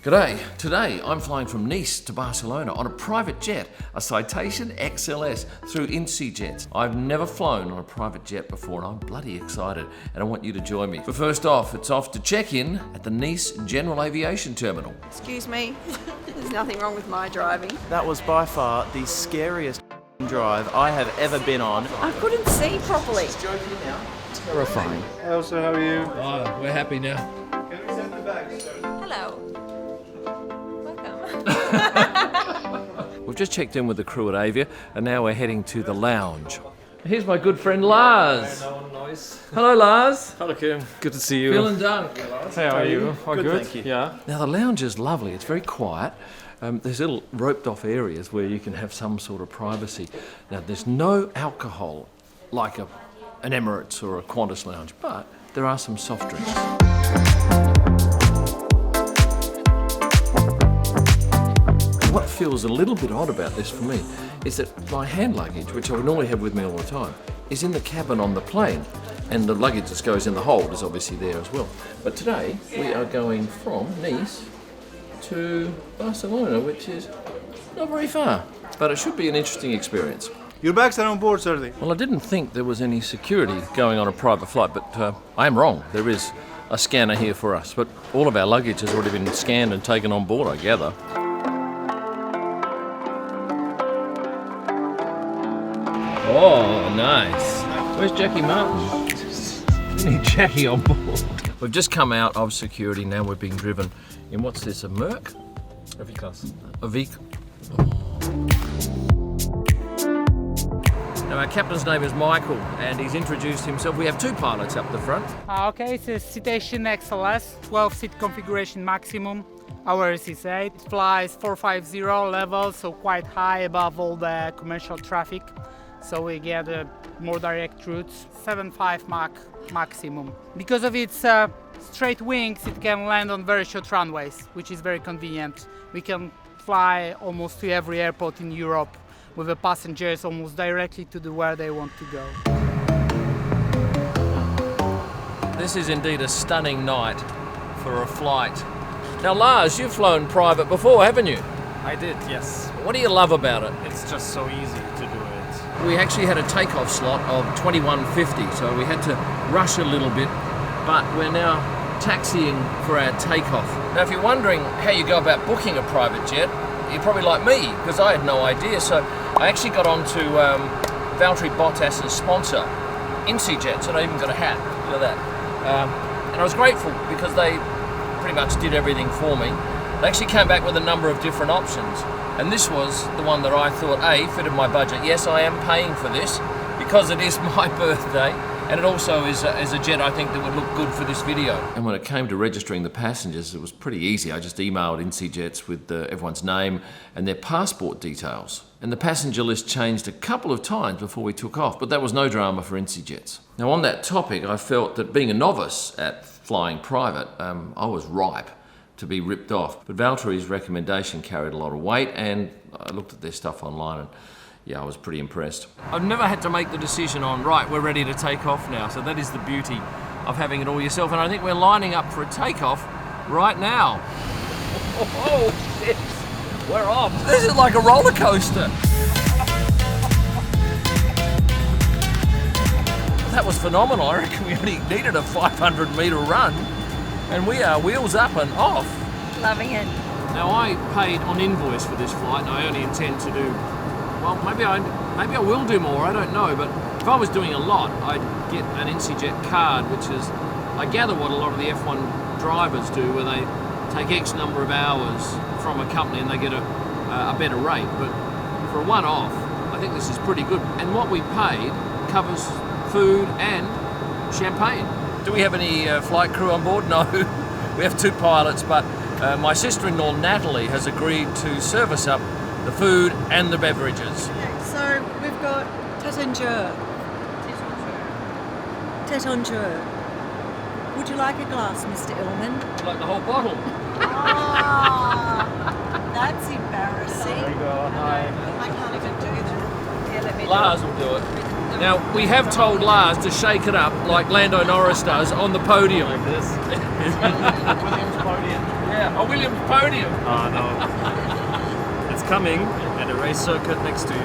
G'day. Today I'm flying from Nice to Barcelona on a private jet, a Citation XLS through InsiJets. I've never flown on a private jet before and I'm bloody excited and I want you to join me. But first off, it's off to check in at the Nice General Aviation Terminal. Excuse me, there's nothing wrong with my driving. That was by far the scariest drive I have ever been on. I couldn't see properly. Terrifying. Hello, sir, how are you? Oh, we're happy now. Can we send the bags, sir? Hello. Welcome. We've just checked in with the crew at Avia and now we're heading to the lounge. Here's my good friend Lars. Hello Lars. Hello Kim, good to see you. Vielen Dank. Hey, how are you? All good? Thank you. Yeah. Now the lounge is lovely, it's very quiet. There's little roped off areas where you can have some sort of privacy. Now there's no alcohol like an Emirates or a Qantas lounge, but there are some soft drinks. What feels a little bit odd about this for me is that my hand luggage, which I would normally have with me all the time, is in the cabin on the plane, and the luggage that goes in the hold is obviously there as well. But today we are going from Nice to Barcelona, which is not very far, but it should be an interesting experience. Your bags are on board, sir. Well, I didn't think there was any security going on a private flight, but I am wrong. There is a scanner here for us, but all of our luggage has already been scanned and taken on board, I gather. Oh, nice. Where's Jackie Martin? We need Jackie on board. We've just come out of security, now we're being driven in, what's this, a Merc? A V-Class. A V. Now our captain's name is Michael and he's introduced himself. We have two pilots up the front. Okay, it's a Citation XLS, 12-seat configuration maximum. Ours is 8. It flies 450 level, so quite high above all the commercial traffic. So we get more direct routes, 7.5 Mach maximum. Because of its straight wings, it can land on very short runways, which is very convenient. We can fly almost to every airport in Europe with the passengers almost directly to where they want to go. This is indeed a stunning night for a flight. Now Lars, you've flown private before, haven't you? I did, yes. What do you love about it? It's just so easy to do it. We actually had a takeoff slot of 21:50, so we had to rush a little bit, but we're now taxiing for our takeoff. Now if you're wondering how you go about booking a private jet, you're probably like me, because I had no idea. So I actually got on to Valtteri Bottas's sponsor, InsiJets, and I even got a hat, look at that. And I was grateful because they pretty much did everything for me. They actually came back with a number of different options. And this was the one that I thought, A, fitted my budget. Yes, I am paying for this because it is my birthday. And it also is a jet I think that would look good for this video. And when it came to registering the passengers, it was pretty easy. I just emailed InsiJets with everyone's name and their passport details. And the passenger list changed a couple of times before we took off, but that was no drama for InsiJets. Now on that topic, I felt that being a novice at flying private, I was ripe to be ripped off. But Valtteri's recommendation carried a lot of weight and I looked at their stuff online and yeah, I was pretty impressed. I've never had to make the decision on, right, we're ready to take off now. So that is the beauty of having it all yourself. And I think we're lining up for a takeoff right now. Oh, shit. We're off. This is like a roller coaster. That was phenomenal. I reckon we only needed a 500-meter run. And we are wheels up and off. Loving it. Now I paid on invoice for this flight and I only intend to do, well, maybe I will do more, I don't know, but if I was doing a lot, I'd get an InsiJet card, which is, I gather, what a lot of the F1 drivers do, where they take X number of hours from a company and they get a better rate. But for a one-off, I think this is pretty good. And what we paid covers food and champagne. Do we have any flight crew on board? No. We have two pilots, but my sister-in-law Natalie has agreed to serve us up the food and the beverages. So we've got tête en jeu. Tête en jeu. Would you like a glass, Mr. Illman? Like the whole bottle. Ah, that's embarrassing. There you go. Hi. I can't even do that. Yeah, let me Lars will do it. Now, we have told Lars to shake it up like Lando Norris does on the podium. Like this. Williams podium. Yeah, a Williams podium. No. It's coming at a race circuit next to you.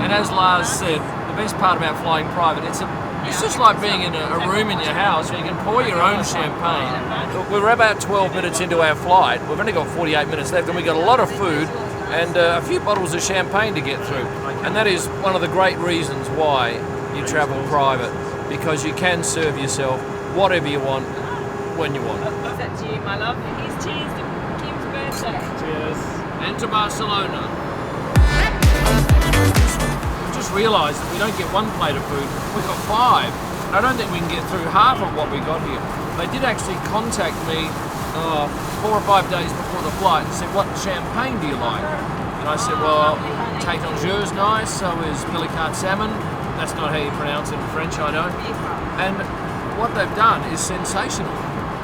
And as Lars said, the best part about flying private, it's just like being in a room in your house where you can pour your own champagne. We're about 12 minutes into our flight. We've only got 48 minutes left, and we've got a lot of food and a few bottles of champagne to get through. And that is one of the great reasons why you travel private, because you can serve yourself whatever you want, when you want. It's up to you, my love. Here's cheers to Kim's birthday. Cheers. And to Barcelona. We just realised that we don't get one plate of food, we've got 5. And I don't think we can get through half of what we got here. They did actually contact me 4 or 5 days before the flight and said, what champagne do you like? And I said, well, Takeoff is nice, so is Billicard salmon. That's not how you pronounce it in French, I know. And what they've done is sensational.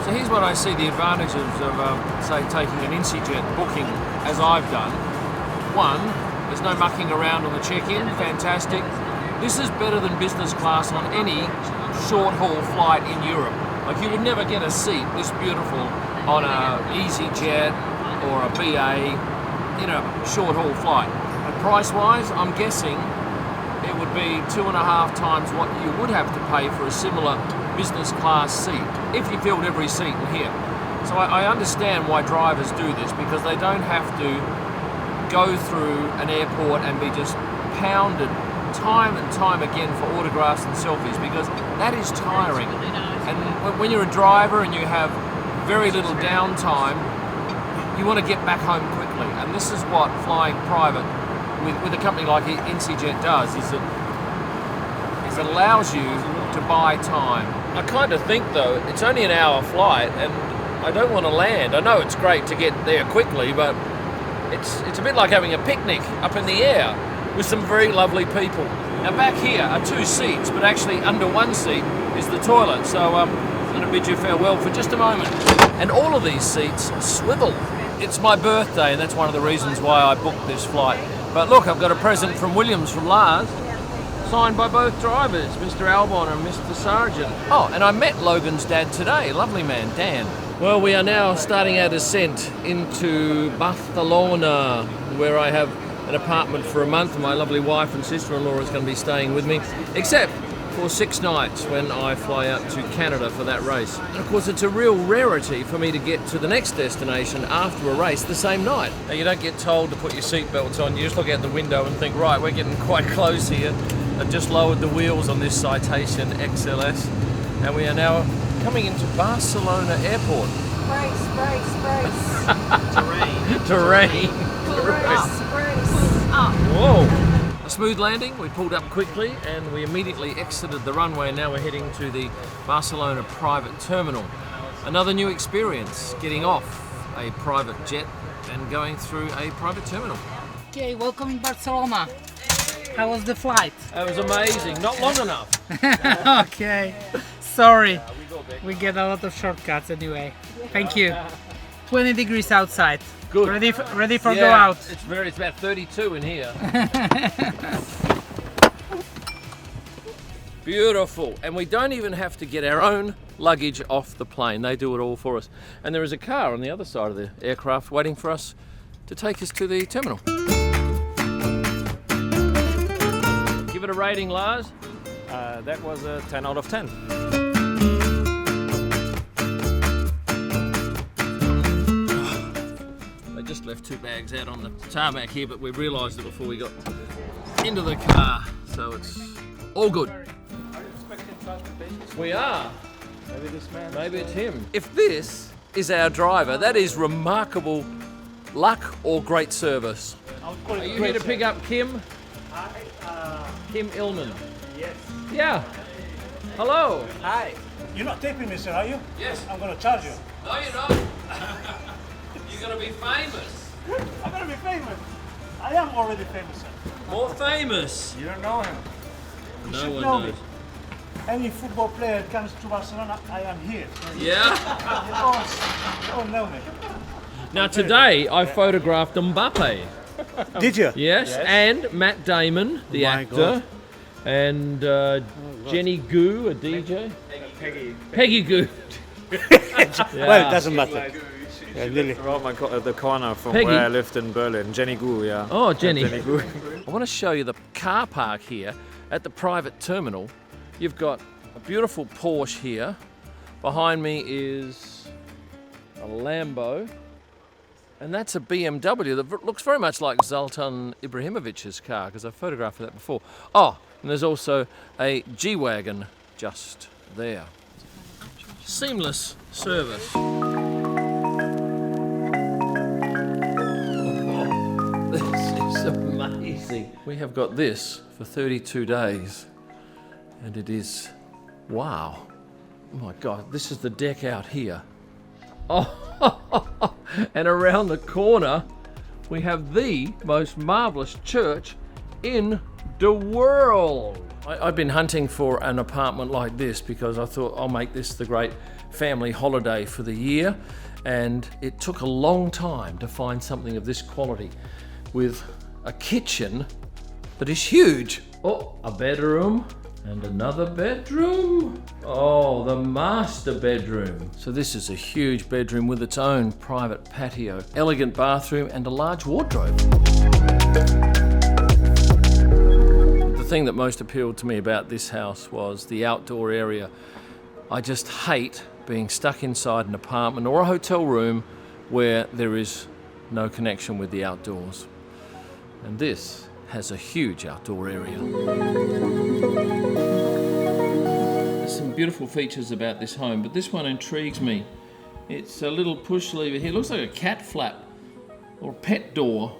So here's what I see the advantages of, say, taking an InsiJet booking, as I've done. 1, there's no mucking around on the check-in, fantastic. This is better than business class on any short-haul flight in Europe. Like, you would never get a seat this beautiful on a EasyJet or a BA in a short-haul flight. And price-wise, I'm guessing it would be 2.5 times what you would have to pay for a similar business class seat if you filled every seat in here. So I understand why drivers do this, because they don't have to go through an airport and be just pounded time and time again for autographs and selfies, because that is tiring. And when you're a driver and you have very little downtime, you want to get back home quickly. And this is what flying private with a company like InsiJet does, is it allows you to buy time. I kind of think though, it's only an hour flight and I don't want to land. I know it's great to get there quickly, but it's a bit like having a picnic up in the air with some very lovely people. Now back here are 2 seats, but actually under 1 seat is the toilet. So I'm going to bid you farewell for just a moment. And all of these seats swivel. It's my birthday and that's one of the reasons why I booked this flight. But look, I've got a present from Williams from Lars, signed by both drivers, Mr. Albon and Mr. Sargent. Oh, and I met Logan's dad today, lovely man, Dan. Well, we are now starting our descent into Barcelona, where I have an apartment for a month. My lovely wife and sister-in-law is going to be staying with me, except for 6 nights when I fly out to Canada for that race. And of course, it's a real rarity for me to get to the next destination after a race the same night. Now, you don't get told to put your seatbelts on. You just look out the window and think, right, we're getting quite close here. I've just lowered the wheels on this Citation XLS, and we are now coming into Barcelona Airport. Brace. Terrain. Brace. Up. Whoa! A smooth landing, we pulled up quickly and we immediately exited the runway, and now we're heading to the Barcelona private terminal. Another new experience, getting off a private jet and going through a private terminal. Okay, welcome in Barcelona. How was the flight? It was amazing, not long enough. Okay, sorry. We get a lot of shortcuts anyway. Thank you. 20 degrees outside. Good. Ready for go out. It's about 32 in here. Beautiful. And we don't even have to get our own luggage off the plane. They do it all for us. And there is a car on the other side of the aircraft waiting for us to take us to the terminal. Give it a rating, Lars. That was a 10 out of 10. Just left 2 bags out on the tarmac here, but we realised it before we got into the car, so it's all good. Are you expecting transportation? We are. Maybe this man. Maybe it's him. If this is our driver, that is remarkable luck or great service. Are you here to pick up Kim? Kim Illman. Yes. Yeah. Hello. Hi. You're not taping me, sir, are you? Yes. I'm going to charge you. No, you're not. You're going to be famous. I'm going to be famous. I am already famous, sir. More famous. You don't know him. You No should one know knows. me. Any football player comes to Barcelona, I am here. Yeah. You all know me. Now today I photographed Mbappe. Did you? Yes, and Matt Damon, the My actor, God. And Jenny Goo, a DJ. Peggy Goo. Well, it doesn't matter. Yeah, really. Around the corner from Peggy? where I lived in Berlin. Jenny Gu, yeah. Oh, Jenny. Jenny Gu. I want to show you the car park here at the private terminal. You've got a beautiful Porsche here. Behind me is a Lambo. And that's a BMW that looks very much like Zoltan Ibrahimovic's car, because I've photographed that before. Oh, and there's also a G-Wagon just there. Seamless service. This is amazing. We have got this for 32 days, and it is, wow. Oh my God, this is the deck out here. Oh, and around the corner, we have the most marvelous church in the world. I've been hunting for an apartment like this because I thought I'll make this the great family holiday for the year, and it took a long time to find something of this quality with a kitchen that is huge. Oh, a bedroom and another bedroom. Oh, the master bedroom. So this is a huge bedroom with its own private patio, elegant bathroom and a large wardrobe. The thing that most appealed to me about this house was the outdoor area. I just hate being stuck inside an apartment or a hotel room where there is no connection with the outdoors. And this has a huge outdoor area. There's some beautiful features about this home, but this one intrigues me. It's a little push lever here. It looks like a cat flap or a pet door.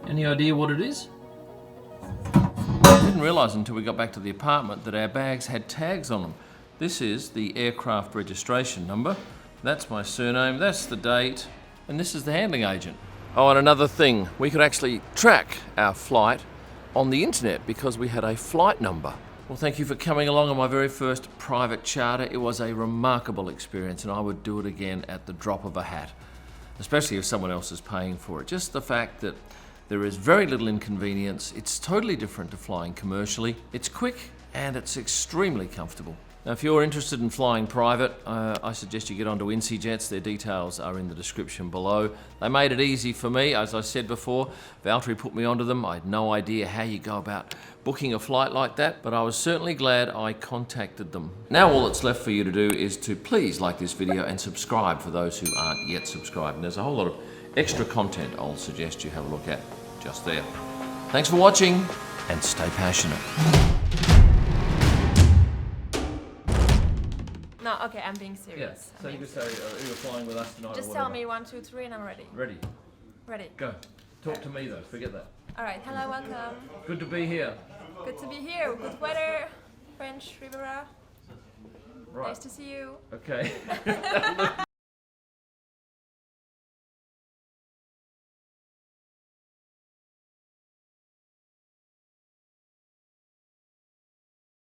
Any idea what it is? I didn't realise until we got back to the apartment that our bags had tags on them. This is the aircraft registration number. That's my surname, that's the date, and this is the handling agent. Oh, and another thing, we could actually track our flight on the internet because we had a flight number. Well, thank you for coming along on my very first private charter. It was a remarkable experience, and I would do it again at the drop of a hat, especially if someone else is paying for it. Just the fact that there is very little inconvenience. It's totally different to flying commercially. It's quick and it's extremely comfortable. Now, if you're interested in flying private, I suggest you get onto InsiJets. Their details are in the description below. They made it easy for me. As I said before, Valtteri put me onto them. I had no idea how you go about booking a flight like that, but I was certainly glad I contacted them. Now all that's left for you to do is to please like this video and subscribe for those who aren't yet subscribed. And there's a whole lot of extra content I'll suggest you have a look at just there. Thanks for watching, and stay passionate. No, okay, I'm being serious. So you could say you were flying with us tonight. Just tell me 1, 2, 3 and I'm ready. Ready? Ready. Go. Talk to me though, forget that. Alright, hello, welcome. Good to be here. Good to be here. Good weather. French Riviera. Right. Nice to see you. Okay.